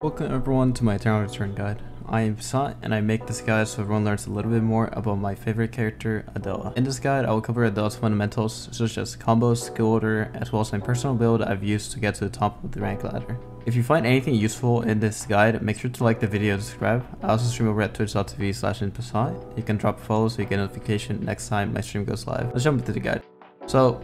Welcome everyone to my Eternal Return guide. I am Sa, and I make this guide so everyone learns a little bit more about my favorite character, Adela. In this guide, I will cover Adela's fundamentals such as combos, skill order, as well as my personal build I've used to get to the top of the rank ladder. If you find anything useful in this guide, make sure to like the video and subscribe. I also stream over at twitch.tv/inpasat. You can drop a follow so you get a notification next time my stream goes live. Let's jump into the guide. So,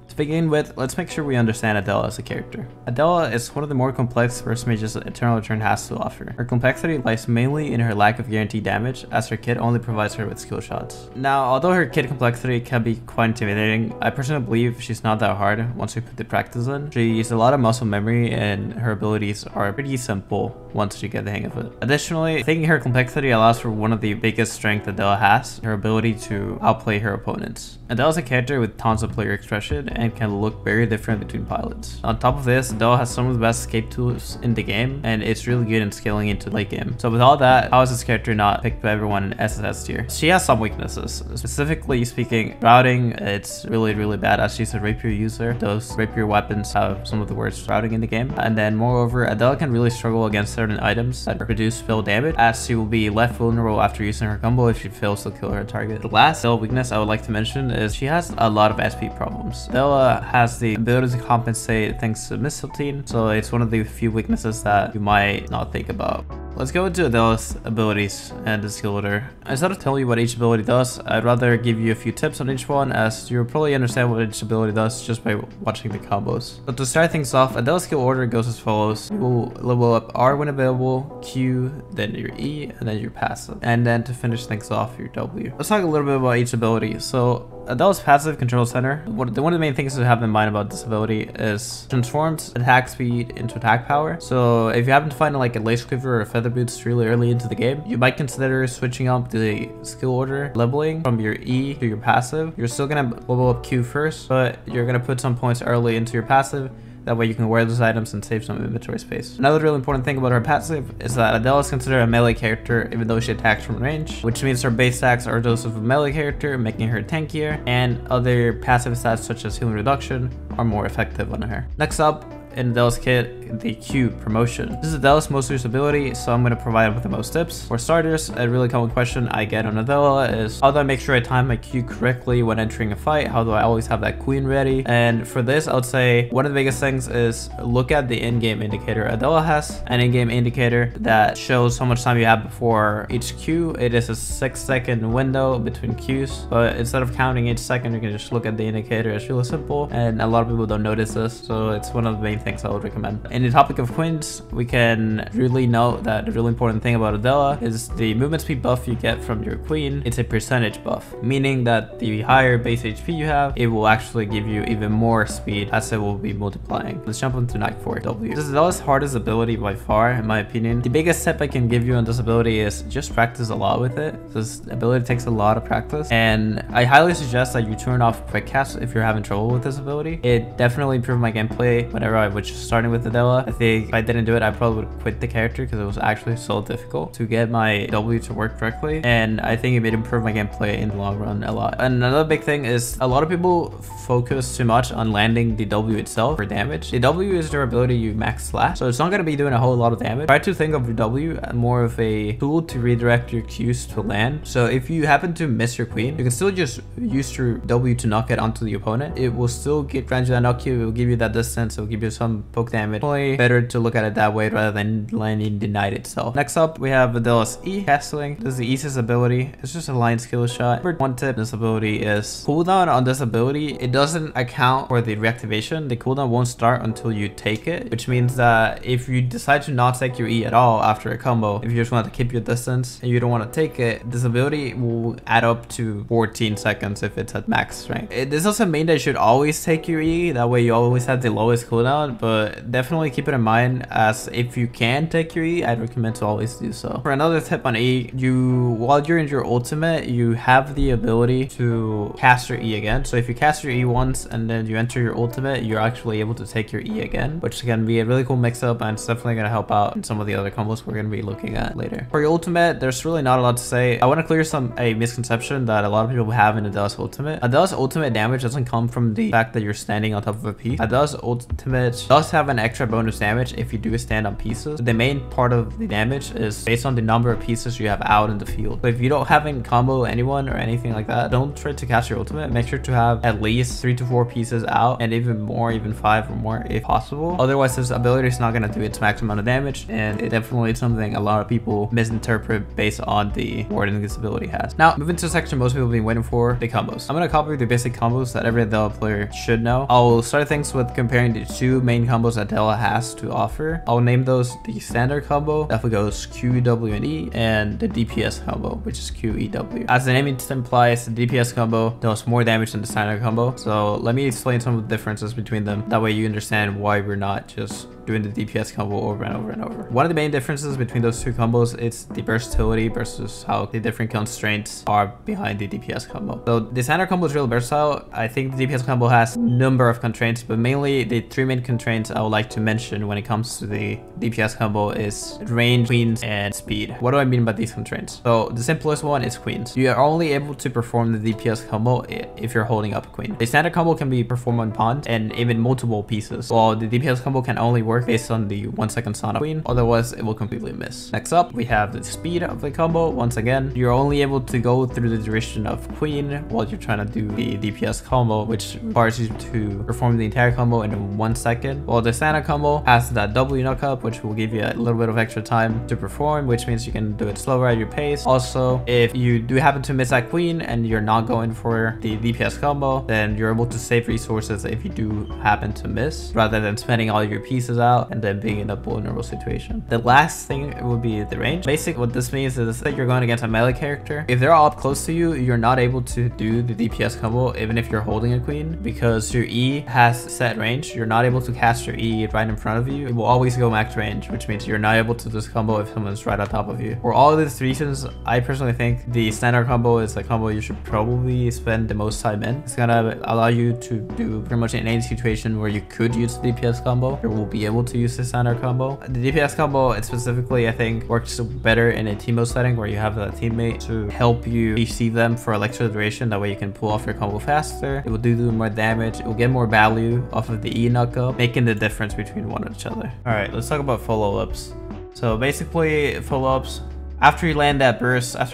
to begin with, let's make sure we understand Adela as a character. Adela is one of the more complex first mages that Eternal Return has to offer. Her complexity lies mainly in her lack of guaranteed damage, as her kit only provides her with skill shots. Now, although her kit complexity can be quite intimidating, I personally believe she's not that hard once you put the practice in. She uses a lot of muscle memory and her abilities are pretty simple once you get the hang of it. Additionally, I think her complexity allows for one of the biggest strengths Adela has, her ability to outplay her opponents. Adela is a character with tons of player expression and can look very different between pilots. On top of this, Adela has some of the best escape tools in the game, and it's really good in scaling into late game. So with all that, how is this character not picked by everyone in SSS tier? She has some weaknesses. Specifically speaking, routing, it's really bad as she's a rapier user. Those rapier weapons have some of the worst routing in the game. And then moreover, Adela can really struggle against certain items that produce fail damage, as she will be left vulnerable after using her combo if she fails to kill her target. The last Adela weakness I would like to mention is she has a lot of SP problems. Adela has the ability to compensate thanks to Mistletoe, so it's one of the few weaknesses that you might not think about. Let's go into Adela's abilities and the skill order. Instead of telling you what each ability does, I'd rather give you a few tips on each one, as you'll probably understand what each ability does just by watching the combos. But to start things off, Adela's skill order goes as follows. You will level up R when available, Q, then your E, and then your passive. And then to finish things off, your W. Let's talk a little bit about each ability. So Adela's passive control center. One of the main things to have in mind about this ability is transforms attack speed into attack power. So if you happen to find like a lace quiver or a feather boots really early into the game, you might consider switching up the skill order leveling from your E to your passive. You're still gonna level up Q first, but you're gonna put some points early into your passive. That way you can wear those items and save some inventory space. Another really important thing about her passive is that Adela is considered a melee character even though she attacks from range, which means her base attacks are those of a melee character, making her tankier, and other passive stats such as healing reduction are more effective on her. Next up, in Adela's kit, the Q promotion. This is Adela's most used ability, so I'm going to provide with the most tips. For starters, a really common question I get on Adela is, how do I make sure I time my Q correctly when entering a fight? How do I always have that queen ready? And for this, I would say one of the biggest things is look at the in-game indicator. Adela has an in-game indicator that shows how much time you have before each Q. It is a 6-second window between Qs, but instead of counting each second, you can just look at the indicator. It's really simple, and a lot of people don't notice this, so it's one of the main things I would recommend. In the topic of queens, we can really note that the really important thing about Adela is the movement speed buff you get from your queen. It's a percentage buff, meaning that the higher base HP you have, it will actually give you even more speed as it will be multiplying. Let's jump into Knight 4 W. This is Adela's hardest ability by far, in my opinion. The biggest tip I can give you on this ability is just practice a lot with it. This ability takes a lot of practice, and I highly suggest that you turn off quick cast if you're having trouble with this ability. It definitely improved my gameplay whenever I was just starting with Adela. I think if I didn't do it, I probably would quit the character because it was actually so difficult to get my W to work correctly, and I think it made improve my gameplay in the long run a lot. And another big thing is a lot of people focus too much on landing the W itself for damage. The W is their ability you max slash, so it's not going to be doing a whole lot of damage. Try to think of your W more of a tool to redirect your Qs to land. So if you happen to miss your queen, you can still just use your W to knock it onto the opponent. It will still grant you that knock you, it will give you that distance, it will give you some poke damage. Probably better to look at it that way rather than landing the knight itself. Next up, we have Adela's E castling. This is the easiest ability. It's just a line skill shot. One tip this ability is cooldown on this ability. It doesn't account for the reactivation. The cooldown won't start until you take it, which means that if you decide to not take your E at all after a combo, if you just want to keep your distance and you don't want to take it, this ability will add up to 14 seconds if it's at max strength. This doesn't mean that you should always take your E, that way you always have the lowest cooldown, but definitely keep it in mind, as if you can take your E, I'd recommend to always do so. For another tip on E, while you're in your ultimate, you have the ability to cast your E again. So if you cast your E once and then you enter your ultimate, you're actually able to take your E again, which can be a really cool mix up, and it's definitely going to help out in some of the other combos we're going to be looking at later. For your ultimate, there's really not a lot to say. I want to clear a misconception that a lot of people have in Adela's ultimate. Adela's ultimate damage doesn't come from the fact that you're standing on top of a piece. Adela's ultimate which does have an extra bonus damage if you do stand on pieces. The main part of the damage is based on the number of pieces you have out in the field. So if you don't have any combo anyone or anything like that, don't try to cast your ultimate. Make sure to have at least 3 to 4 pieces out, and even more, even 5 or more if possible. Otherwise, this ability is not going to do its max amount of damage, and it definitely is something a lot of people misinterpret based on the wording this ability has. Now, moving to the section most people have been waiting for, the combos. I'm going to copy the basic combos that every Adela player should know. I'll start things with comparing the 2 main combos Adela has to offer. I'll name those the standard combo, that goes Q, W, and E, and the DPS combo, which is Q, E, W. As the name implies, the DPS combo does more damage than the standard combo. So let me explain some of the differences between them. That way you understand why we're not just doing the DPS combo over and over and over. One of the main differences between those 2 combos is the versatility versus how the different constraints are behind the DPS combo. So the standard combo is really versatile. I think the DPS combo has a number of constraints, but mainly the 3 main constraints I would like to mention when it comes to the DPS combo is range, queens, and speed. What do I mean by these constraints? So the simplest one is queens. You are only able to perform the DPS combo if you're holding up a queen. The standard combo can be performed on pawns and even multiple pieces, while the DPS combo can only work based on the 1 second stun queen, otherwise it will completely miss. Next up, we have the speed of the combo. Once again, you're only able to go through the duration of queen while you're trying to do the DPS combo, which requires you to perform the entire combo in 1 second, while the standard combo has that W knockup, which will give you a little bit of extra time to perform, which means you can do it slower at your pace. Also, if you do happen to miss that queen and you're not going for the DPS combo, then you're able to save resources if you do happen to miss, rather than spending all your pieces out and then being in a vulnerable situation. The last thing would be the range. Basically, what this means is that you're going against a melee character. If they're all up close to you, you're not able to do the DPS combo even if you're holding a queen, because your E has set range. You're not able to cast your E right in front of you. It will always go max range, which means you're not able to do this combo if someone's right on top of you. For all of these reasons, I personally think the standard combo is a combo you should probably spend the most time in. It's gonna allow you to do pretty much in any situation where you could use the DPS combo, you will be able to use the standard combo. The DPS combo, it specifically, I think, works better in a team mode setting where you have a teammate to help you receive them for a extra duration. That way you can pull off your combo faster. It will do more damage. It will get more value off of the E knockup, making the difference between one and each other. All right, let's talk about follow-ups. So basically, follow-ups, after you land that burst, with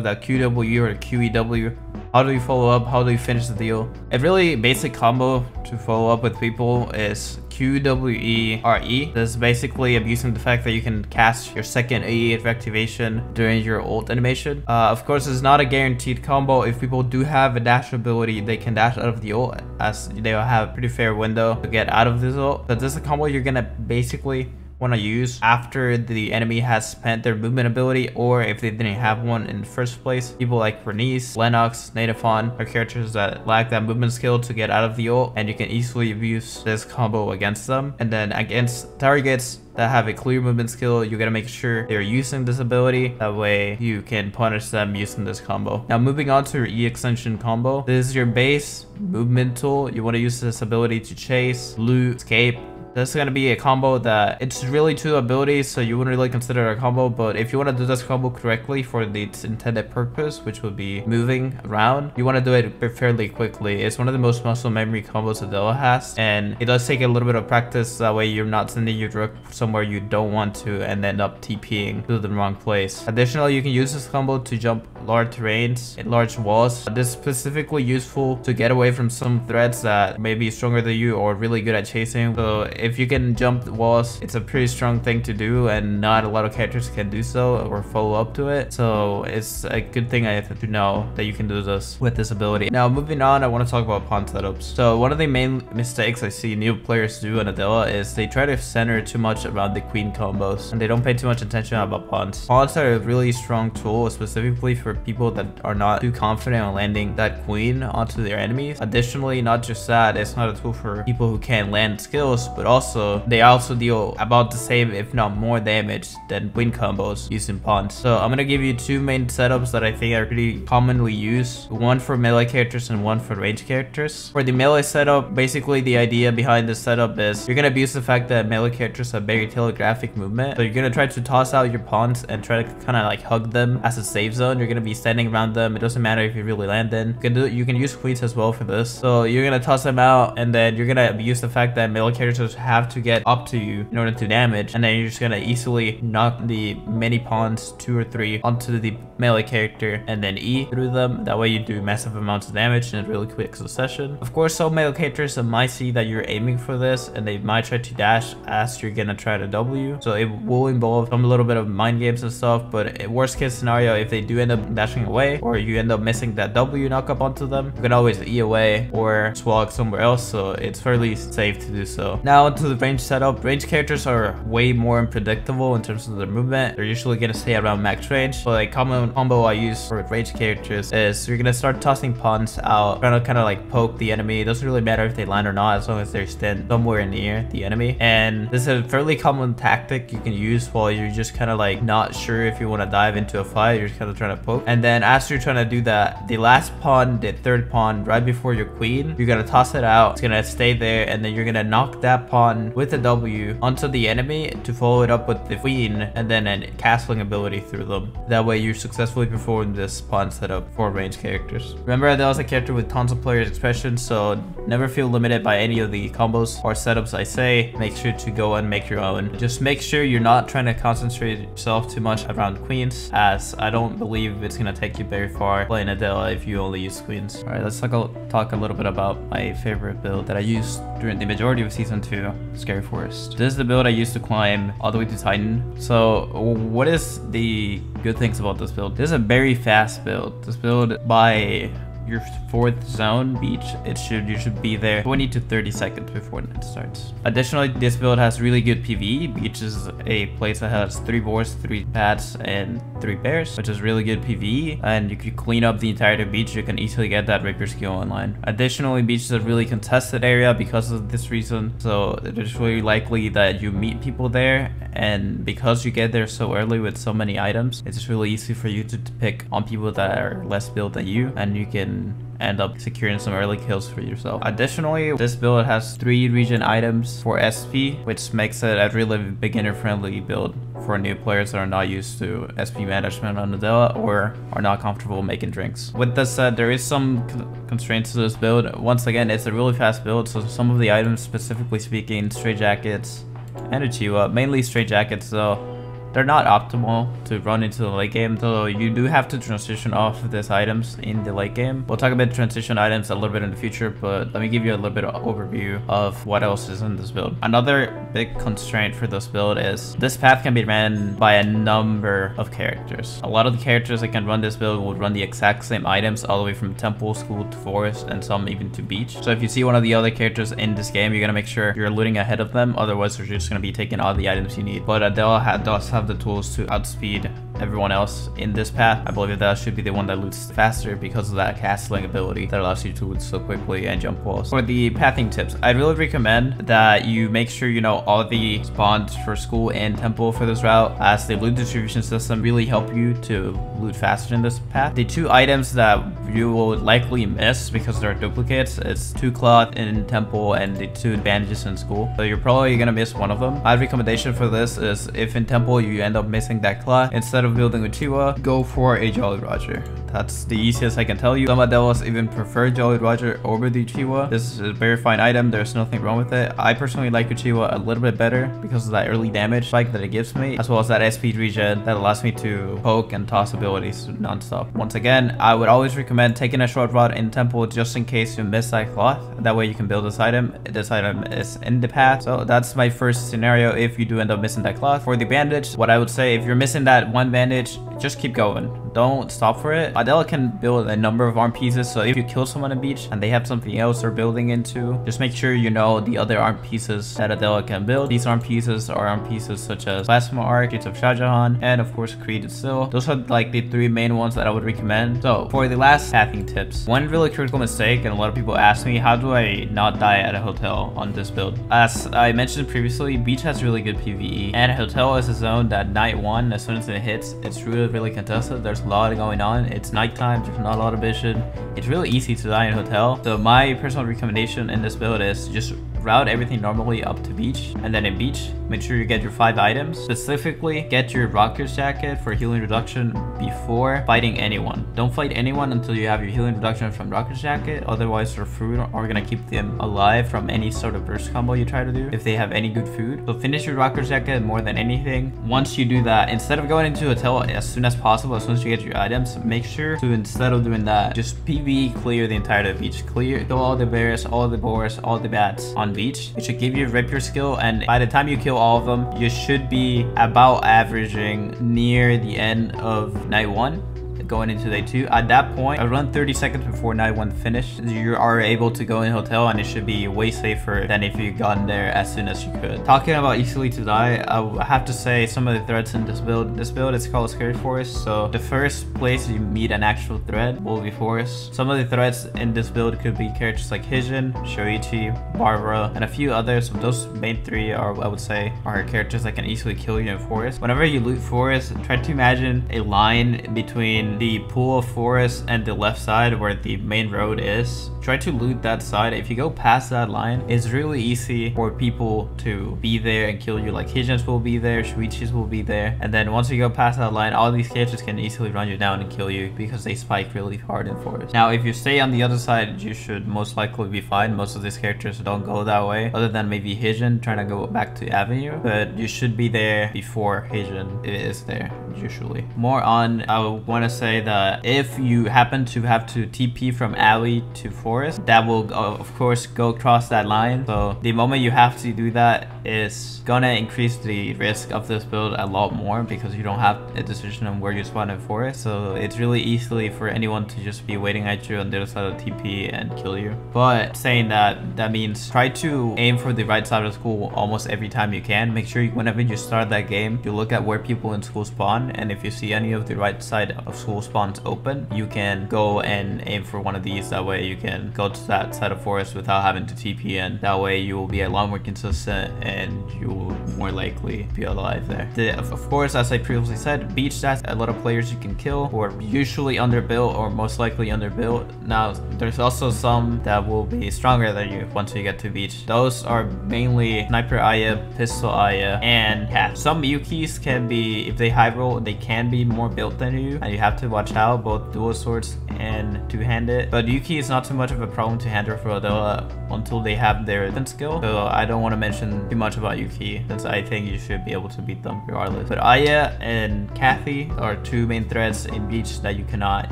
that QW or QEW, how do you follow up? How do you finish the deal? A really basic combo to follow up with people is QWERE. This is basically abusing the fact that you can cast your second E activation during your ult animation. Of course, it's not a guaranteed combo. If people do have a dash ability, they can dash out of the ult, as they will have a pretty fair window to get out of this ult. But this is a combo you're gonna basically want to use after the enemy has spent their movement ability, or if they didn't have one in the first place. People like Bernice, Lennox, Nadafon are characters that lack that movement skill to get out of the ult, and you can easily use this combo against them. And then against targets that have a clear movement skill, you gotta make sure they're using this ability. That way you can punish them using this combo. Now moving on to your E extension combo. This is your base movement tool. You want to use this ability to chase, loot, escape. This is going to be a combo that it's really 2 abilities, so you wouldn't really consider it a combo. But if you want to do this combo correctly for its intended purpose, which would be moving around, you want to do it fairly quickly. It's one of the most muscle memory combos Adela has, and it does take a little bit of practice. That way you're not sending your drug somewhere you don't want to and end up TPing to the wrong place. Additionally, you can use this combo to jump large terrains and large walls. This is specifically useful to get away from some threats that may be stronger than you or really good at chasing. So if you can jump walls, it's a pretty strong thing to do, and not a lot of characters can do so or follow up to it. So it's a good thing I have to know that you can do this with this ability. Now moving on, I want to talk about pawn setups. So one of the main mistakes I see new players do in Adela is they try to center too much around the queen combos, and they don't pay too much attention about pawns. Pawns are a really strong tool, specifically for people that are not too confident on landing that queen onto their enemies. Additionally, not just that, it's not a tool for people who can't land skills, but also they also deal about the same, if not more damage than queen combos using pawns. So I'm gonna give you two main setups that I think are pretty commonly used, one for melee characters and one for range characters. For the melee setup, basically the idea behind this setup is you're gonna abuse the fact that melee characters have very telegraphic movement. So you're gonna try to toss out your pawns and try to kind of like hug them as a safe zone. You're gonna be standing around them. It doesn't matter if you really land in. You can use queens as well for this. So you're gonna toss them out, and then you're gonna abuse the fact that melee characters have to get up to you in order to damage, and then you're just gonna easily knock the mini pawns 2 or 3 onto the melee character and then E through them. That way you do massive amounts of damage in a really quick succession. Of course, some melee characters might see that you're aiming for this and they might try to dash as you're gonna try to W, so it will involve some little bit of mind games and stuff. But worst case scenario, if they do end up dashing away or you end up missing that W knock up onto them, you can always E away or swag somewhere else, so it's fairly safe to do so. Now onto the range setup. Range characters are way more unpredictable in terms of their movement. They're usually gonna stay around max range. So a common combo I use for range characters is you're gonna start tossing pawns out, trying to kind of like poke the enemy. It doesn't really matter if they land or not, as long as they're stand somewhere near the enemy. And this is a fairly common tactic you can use while you're just kind of like not sure if you want to dive into a fight. You're just kind of trying to poke, and then as you're trying to do that, the last pawn, the third pawn right before your queen, you're gonna toss it out. It's gonna stay there, and then you're gonna knock that pawn with a W onto the enemy to follow it up with the queen and then a castling ability through them. That way you successfully perform this pawn setup for range characters. Remember, Adela is a character with tons of players expressions, so never feel limited by any of the combos or setups I say. Make sure to go and make your own. Just make sure you're not trying to concentrate yourself too much around queens, as I don't believe it's gonna take you very far playing Adela if you only use queens. Alright, let's talk a little bit about my favorite build that I used during the majority of season 2, Scary Forest. This is the build I used to climb all the way to Titan. So what is the good things about this build? This is a very fast build. This build, by your 4th zone beach, you should be there 20 to 30 seconds before it starts. Additionally, this build has really good PvE. Beach is a place that has 3 boars, 3 bats, and 3 bears, which is really good PvE, and you can clean up the entire beach. You can easily get that Rapier skill online. Additionally, beach is a really contested area because of this reason, so it's really likely that you meet people there, and because you get there so early with so many items, it's just really easy for you to pick on people that are less built than you, and you can end up securing some early kills for yourself. Additionally, this build has 3 region items for SP, which makes it a really beginner friendly build for new players that are not used to SP management on Adela or are not comfortable making drinks. With this said, there is some constraints to this build. Once again, it's a really fast build, so some of the items, specifically speaking, straight jackets and Uchiwa, mainly straight jackets though, they're not optimal to run into the late game, so you do have to transition off of these items in the late game. We'll talk about transition items a little bit in the future, but let me give you a little bit of overview of what else is in this build. Another big constraint for this build is this path can be ran by a number of characters. A lot of the characters that can run this build will run the exact same items all the way from temple, school to forest, and some even to beach. So if you see one of the other characters in this game, you're gonna make sure you're looting ahead of them, otherwise you're just gonna be taking all the items you need. But Adela does have the tools to outspeed everyone else in this path. I believe that should be the one that loots faster because of that castling ability that allows you to loot so quickly and jump walls. For the pathing tips, I really recommend that you make sure you know all the spawns for school and temple for this route, as the loot distribution system really help you to loot faster in this path. The 2 items that you will likely miss because they're duplicates, it's 2 cloth in temple and the 2 bandages in school, so you're probably gonna miss one of them. My recommendation for this is, if in temple you end up missing that cloth, instead of building with Chiwa, go for a Jolly Roger. That's the easiest I can tell you. Some Adelas even prefer Jolly Roger over the Uchiwa. This is a very fine item. There's nothing wrong with it. I personally like Uchiwa a little bit better because of that early damage spike that it gives me, as well as that SP regen that allows me to poke and toss abilities non-stop. Once again, I would always recommend taking a short rod in temple just in case you miss that cloth. That way you can build this item. This item is in the path. So that's my first scenario if you do end up missing that cloth. For the bandage, what I would say, if you're missing that one bandage, just keep going. Don't stop for it. Adela can build a number of arm pieces, so if you kill someone on beach and they have something else they're building into, just make sure you know the other arm pieces that Adela can build. These arm pieces are arm pieces such as Plasma Arc, Gates of Shah Jahan, and of course Created Still. Those are like the 3 main ones that I would recommend. So for the last pathing tips, one really critical mistake, and a lot of people ask me, how do I not die at a hotel on this build? As I mentioned previously, beach has really good PvE, and a hotel is a zone that night 1, as soon as it hits, it's really contested. There's a lot going on. It's nighttime, there's not a lot of vision. It's really easy to die in a hotel. So my personal recommendation in this build is just route everything normally up to beach, and then in beach, make sure you get your 5 items. Specifically, get your Rocker's Jacket for healing reduction before fighting anyone. Don't fight anyone until you have your healing reduction from Rocker's Jacket, otherwise their food are gonna keep them alive from any sort of burst combo you try to do if they have any good food. So finish your Rocker's Jacket more than anything. Once you do that, instead of going into a hotel as soon as possible, as soon as you get your items, make sure to, instead of doing that, just PvE clear the entire beach. Kill all the bears, all the boars, all the bats on beach. It should give you Rapier skill, and by the time you kill all of them, you should be about averaging near the end of night 1. Going into day 2. At that point, around 30 seconds before night 1 finished, you are able to go in hotel, and it should be way safer than if you gotten there as soon as you could. Talking about easily to die, I have to say some of the threats in this build is called Scary Forest. So the first place you meet an actual threat will be Forest. Some of the threats in this build could be characters like Hijin, Shoichi, Barbara, and a few others. Those main 3 are, I would say, are characters that can easily kill you in Forest. Whenever you loot Forest, try to imagine a line between the pool of forest and the left side where the main road is. Try to loot that side. If you go past that line, it's really easy for people to be there and kill you. Like Hijins will be there, Shuichis will be there, and then once you go past that line, all these characters can easily run you down and kill you because they spike really hard in forest. Now if you stay on the other side, you should most likely be fine. Most of these characters don't go that way, other than maybe Hijin trying to go back to Avenue, but you should be there before Hijin is there usually. More on, I want to say that if you happen to have to TP from alley to forest, that will of course go across that line. So the moment you have to do that is gonna increase the risk of this build a lot more because you don't have a decision on where you spawn in forest. So it's really easily for anyone to just be waiting at you on the other side of TP and kill you. But saying that, that means try to aim for the right side of school almost every time you can. Make sure whenever you start that game, you look at where people in school spawn, and if you see any of the right side of school spawns open, you can go and aim for one of these. That way you can go to that side of forest without having to TP in. That way you will be a lot more consistent and you will more likely be alive there. Of course, as I previously said, beach stats, a lot of players you can kill who are usually underbuilt or most likely underbuilt. Now there's also some that will be stronger than you once you get to beach. Those are mainly Sniper Aya, Pistol Aya, and Cat. Some Yukis can be, if they high roll, they can be more built than you, and you have to watch out, both dual swords and two-handed. But Yuki is not too much of a problem to handle for Adela until they have their defense skill. So I don't want to mention too much about Yuki, since I think you should be able to beat them regardless. But Aya and Kathy are 2 main threats in beach that you cannot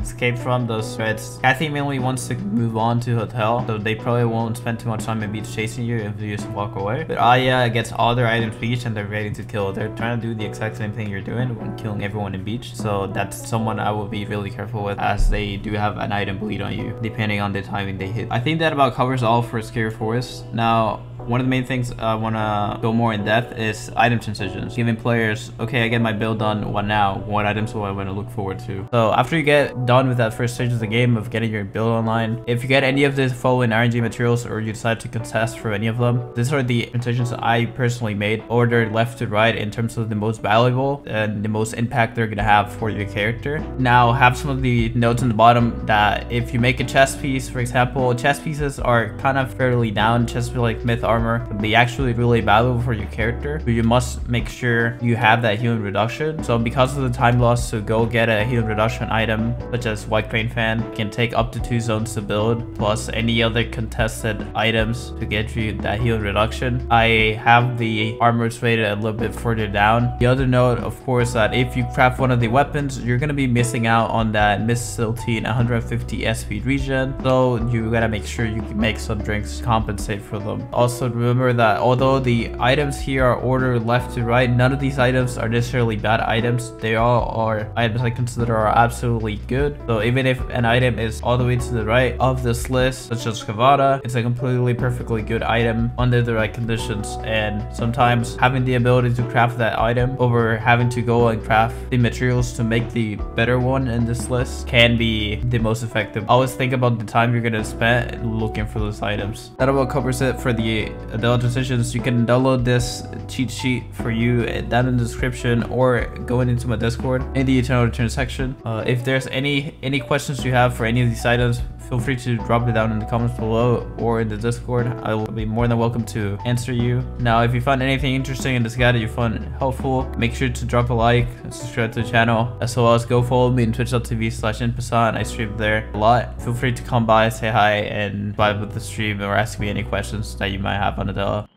escape from. Those threats, Kathy mainly wants to move on to hotel, so they probably won't spend too much time in beach chasing you if you just walk away. But Aya gets all their items beach and they're ready to kill. They're trying to do the exact same thing you're doing when killing everyone in beach. So that's someone I will be really careful with, as they do have an item bleed on you depending on the timing they hit. I think that about covers all for Scary Forest. Now one of the main things I want to go more in depth is item transitions. Giving players, okay, I get my build done, what now? What items do I want to look forward to? So after you get done with that first stage of the game of getting your build online, if you get any of the following RNG materials or you decide to contest for any of them, these are the transitions I personally made, ordered left to right in terms of the most valuable and the most impact they're going to have for your character. Now have some of the notes on the bottom that if you make a chest piece, for example, chest pieces are kind of fairly down. Chests like myth armor can be actually really valuable for your character, but you must make sure you have that healing reduction. So because of the time loss to go get a healing reduction item such as White Crane Fan can take up to 2 zones to build, plus any other contested items to get you that healing reduction. I have the armors rated a little bit further down. The other note, of course, that if you craft one of the weapons, you're going to be missing out on that Missile 150 SP regen, so you gotta make sure you can make some drinks to compensate for them. Also remember that although the items here are ordered left to right, none of these items are necessarily bad items. They all are items I consider are absolutely good. So even if an item is all the way to the right of this list, such as Kavada, it's a completely perfectly good item under the right conditions. And sometimes having the ability to craft that item over having to go and craft the materials to make the better one in this list can be the most effective. Always think about the time you're gonna spend looking for those items. That about covers it for the Adela transitions, you can download this cheat sheet for you down in the description or going into my Discord in the Eternal Return section. If there's any questions you have for any of these items, feel free to drop it down in the comments below or in the Discord. I will be more than welcome to answer you. Now, if you found anything interesting in this guide that you found helpful, make sure to drop a like, subscribe to the channel, as well as go follow me on twitch.tv/inpasa, and I stream there a lot. Feel free to come by, say hi, and vibe with the stream or ask me any questions that you might have on Adela.